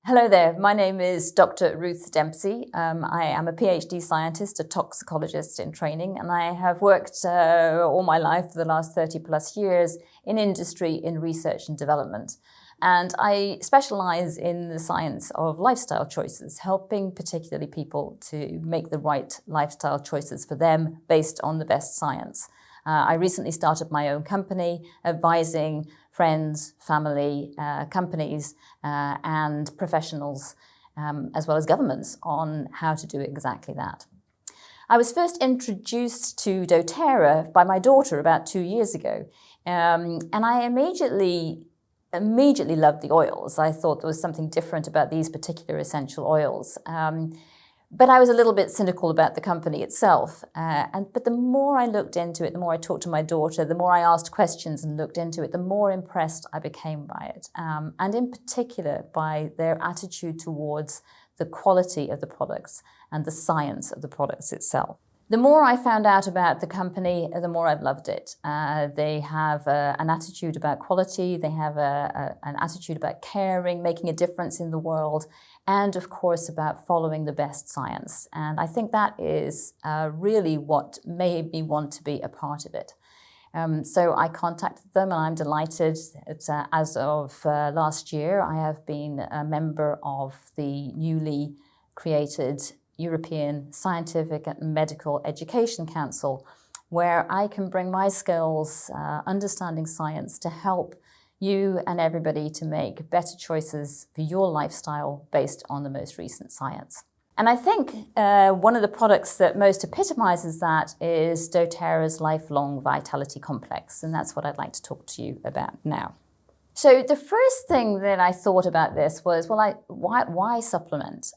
Hello there, my name is Dr. Ruth Dempsey. I am a PhD scientist, a toxicologist in training, and I have worked all my life for the last 30 plus years in industry, in research and development. And I specialize in the science of lifestyle choices, helping particularly people to make the right lifestyle choices for them based on the best science. I recently started my own company advising friends, family, companies and professionals, as well as governments, on how to do exactly that. I was first introduced to doTERRA by my daughter about 2 years ago, and I immediately loved the oils. I thought there was something different about these particular essential oils. But I was a little bit cynical about the company itself. But the more I looked into it, the more I talked to my daughter, the more I asked questions and looked into it, the more impressed I became by it. And in particular by their attitude towards the quality of the products and the science of the products itself. The more I found out about the company, the more I've loved it. They have an attitude about quality, they have an attitude about caring, making a difference in the world, and of course about following the best science. And I think that is really what made me want to be a part of it. So I contacted them, and I'm delighted that as of last year, I have been a member of the newly created European Scientific and Medical Education Council, where I can bring my skills, understanding science, to help you and everybody to make better choices for your lifestyle based on the most recent science. And I think one of the products that most epitomizes that is doTERRA's Lifelong Vitality Complex, and that's what I'd like to talk to you about now. So the first thing that I thought about this was, well, why supplement?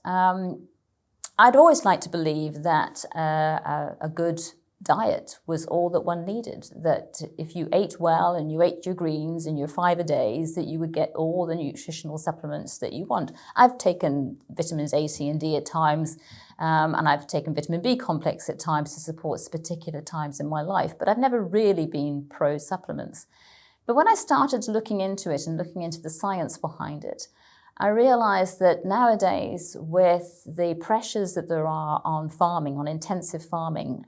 I'd always liked to believe that a good diet was all that one needed, that if you ate well and you ate your greens and your five-a-days, that you would get all the nutritional supplements that you want. I've taken vitamins A, C and D at times, and I've taken vitamin B complex at times to support particular times in my life, but I've never really been pro-supplements. But when I started looking into it and looking into the science behind it, I realized that nowadays, with the pressures that there are on farming, on intensive farming,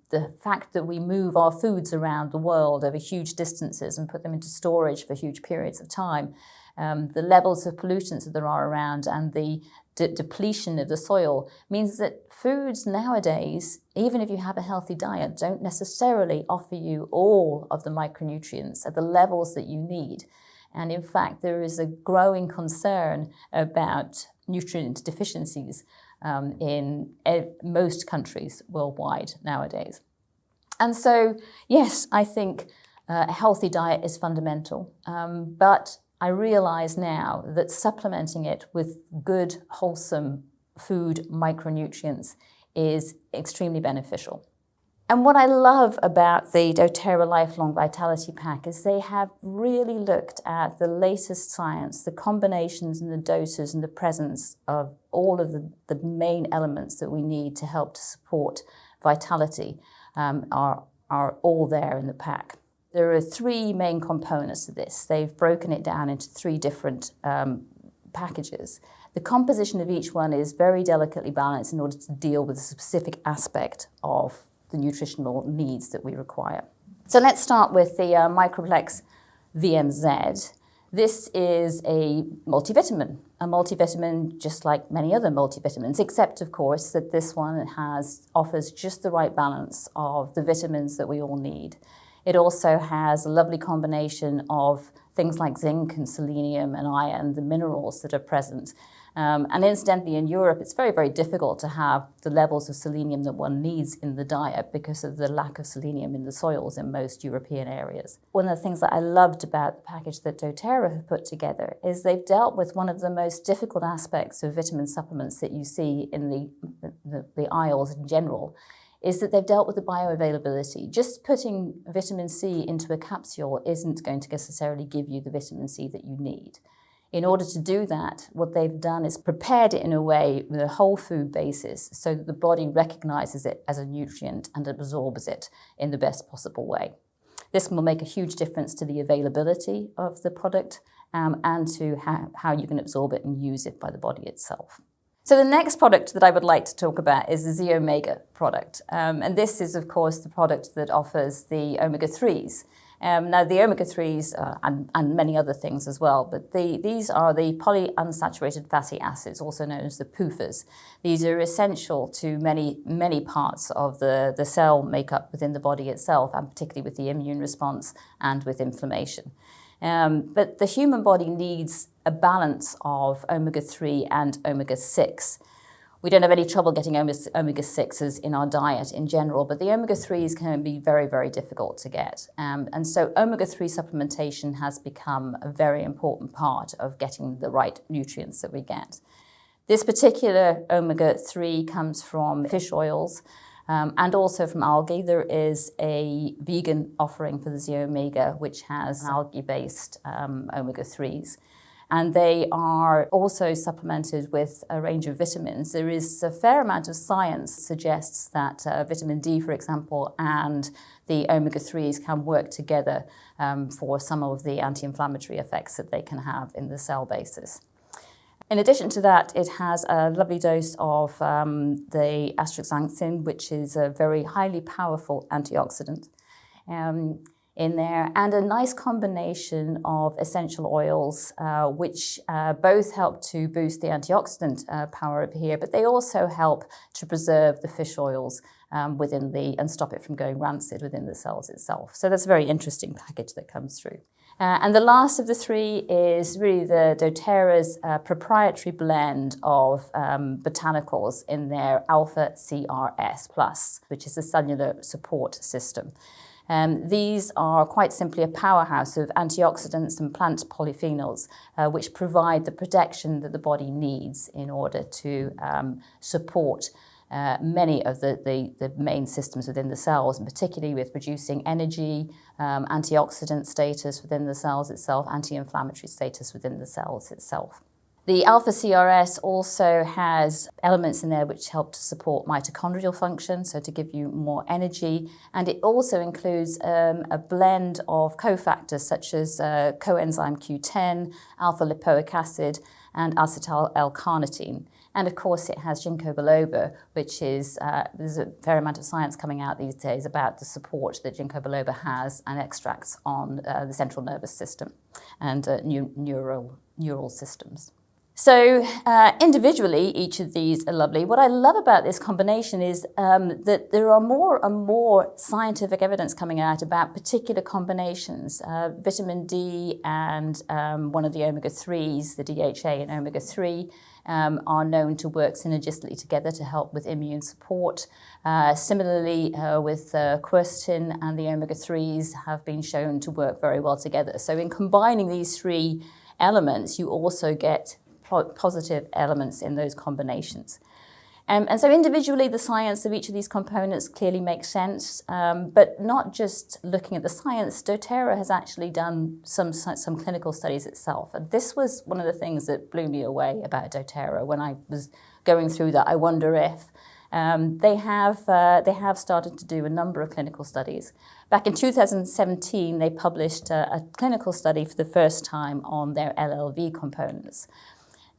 the fact that we move our foods around the world over huge distances and put them into storage for huge periods of time, the levels of pollutants that there are around and the depletion of the soil means that foods nowadays, even if you have a healthy diet, don't necessarily offer you all of the micronutrients at the levels that you need. And in fact, there is a growing concern about nutrient deficiencies in most countries worldwide nowadays. And so, yes, I think a healthy diet is fundamental, but I realize now that supplementing it with good, wholesome food micronutrients is extremely beneficial. And what I love about the doTERRA Lifelong Vitality Pack is they have really looked at the latest science, the combinations and the doses and the presence of all of the main elements that we need to help to support vitality are all there in the pack. There are three main components to this. They've broken it down into three different packages. The composition of each one is very delicately balanced in order to deal with a specific aspect of the nutritional needs that we require. So let's start with the Microplex VMZ. This is a multivitamin just like many other multivitamins, except of course that this one offers just the right balance of the vitamins that we all need. It also has a lovely combination of things like zinc and selenium and iron, the minerals that are present. And incidentally, in Europe, it's very, very difficult to have the levels of selenium that one needs in the diet because of the lack of selenium in the soils in most European areas. One of the things that I loved about the package that doTERRA have put together is they've dealt with one of the most difficult aspects of vitamin supplements that you see in the aisles in general, is that they've dealt with the bioavailability. Just putting vitamin C into a capsule isn't going to necessarily give you the vitamin C that you need. In order to do that, what they've done is prepared it in a way with a whole food basis so that the body recognizes it as a nutrient and absorbs it in the best possible way. This will make a huge difference to the availability of the product and to how you can absorb it and use it by the body itself. So the next product that I would like to talk about is the Z-Omega product. And this is, of course, the product that offers the omega-3s. Now, the omega-3s, and many other things as well, but these are the polyunsaturated fatty acids, also known as the PUFAs. These are essential to many parts of the cell makeup within the body itself, and particularly with the immune response and with inflammation. But the human body needs a balance of omega-3 and omega-6. We don't have any trouble getting omega-6s in our diet in general, but the omega-3s can be very, very difficult to get. And so omega-3 supplementation has become a very important part of getting the right nutrients that we get. This particular omega-3 comes from fish oils, and also from algae. There is a vegan offering for the Z-Omega, which has algae-based omega-3s. And they are also supplemented with a range of vitamins. There is a fair amount of science that suggests that vitamin D, for example, and the omega-3s can work together for some of the anti-inflammatory effects that they can have in the cell basis. In addition to that, it has a lovely dose of the astaxanthin, which is a very highly powerful antioxidant in there, and a nice combination of essential oils, which both help to boost the antioxidant power over here, but they also help to preserve the fish oils within and stop it from going rancid within the cells itself. So that's a very interesting package that comes through. And the last of the three is really the doTERRA's proprietary blend of botanicals in their Alpha CRS+, which is a cellular support system. These are quite simply a powerhouse of antioxidants and plant polyphenols, which provide the protection that the body needs in order to support many of the main systems within the cells, and particularly with producing energy, antioxidant status within the cells itself, anti-inflammatory status within the cells itself. The Alpha CRS also has elements in there which help to support mitochondrial function, so to give you more energy, and it also includes a blend of cofactors such as coenzyme Q10, alpha-lipoic acid, and acetyl L-carnitine. And of course, it has ginkgo biloba, which is, there's a fair amount of science coming out these days about the support that ginkgo biloba has and extracts on the central nervous system and neural systems. So individually, each of these are lovely. What I love about this combination is that there are more and more scientific evidence coming out about particular combinations. Vitamin D and one of the omega-3s, the DHA and omega-3, are known to work synergistically together to help with immune support. Similarly, with quercetin and the omega-3s have been shown to work very well together. So in combining these three elements, you also get positive elements in those combinations. And so individually, the science of each of these components clearly makes sense, but not just looking at the science. doTERRA has actually done some clinical studies itself. And this was one of the things that blew me away about doTERRA when I was going through that. I wonder if they have started to do a number of clinical studies. Back in 2017, they published a clinical study for the first time on their LLV components.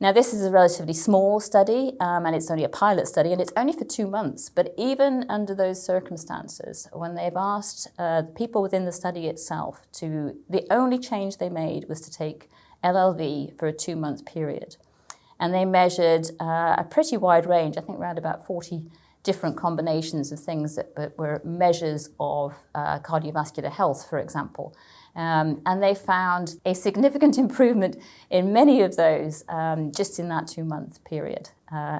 Now, this is a relatively small study, and it's only a pilot study, and it's only for 2 months. But even under those circumstances, when they've asked people within the study itself the only change they made was to take LLV for a 2-month period. And they measured a pretty wide range, I think around about 40 different combinations of things that were measures of cardiovascular health, for example. And they found a significant improvement in many of those just in that 2-month period.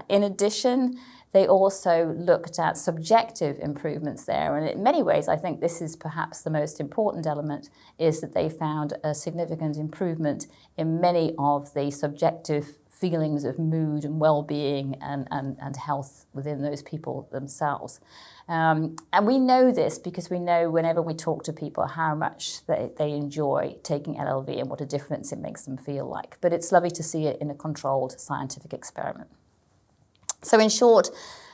In addition, they also looked at subjective improvements there. And in many ways, I think this is perhaps the most important element, is that they found a significant improvement in many of the subjective feelings of mood and well-being and health within those people themselves. And we know this because we know whenever we talk to people how much they enjoy taking LLV and what a difference it makes them feel like. But it's lovely to see it in a controlled scientific experiment. So in short,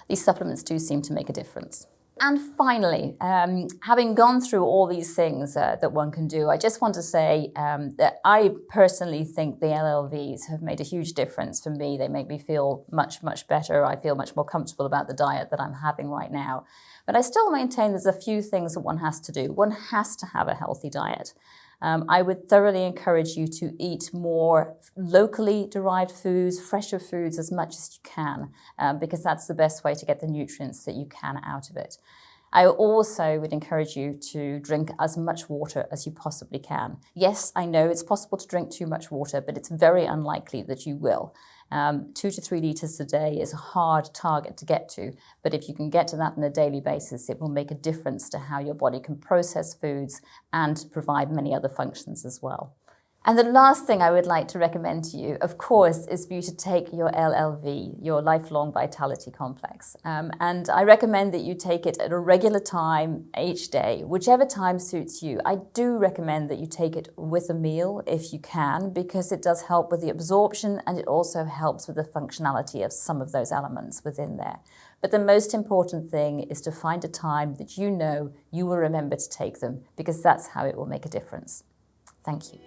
these supplements do seem to make a difference. And finally, having gone through all these things that one can do, I just want to say that I personally think the LLVs have made a huge difference for me. They make me feel much, much better. I feel much more comfortable about the diet that I'm having right now. But I still maintain there's a few things that one has to do. One has to have a healthy diet. I would thoroughly encourage you to eat more locally derived foods, fresher foods as much as you can, because that's the best way to get the nutrients that you can out of it. I also would encourage you to drink as much water as you possibly can. Yes, I know it's possible to drink too much water, but it's very unlikely that you will. 2 to 3 litres a day is a hard target to get to, but if you can get to that on a daily basis, it will make a difference to how your body can process foods and provide many other functions as well. And the last thing I would like to recommend to you, of course, is for you to take your LLV, your Lifelong Vitality Complex. And I recommend that you take it at a regular time each day, whichever time suits you. I do recommend that you take it with a meal if you can, because it does help with the absorption and it also helps with the functionality of some of those elements within there. But the most important thing is to find a time that you know you will remember to take them, because that's how it will make a difference. Thank you.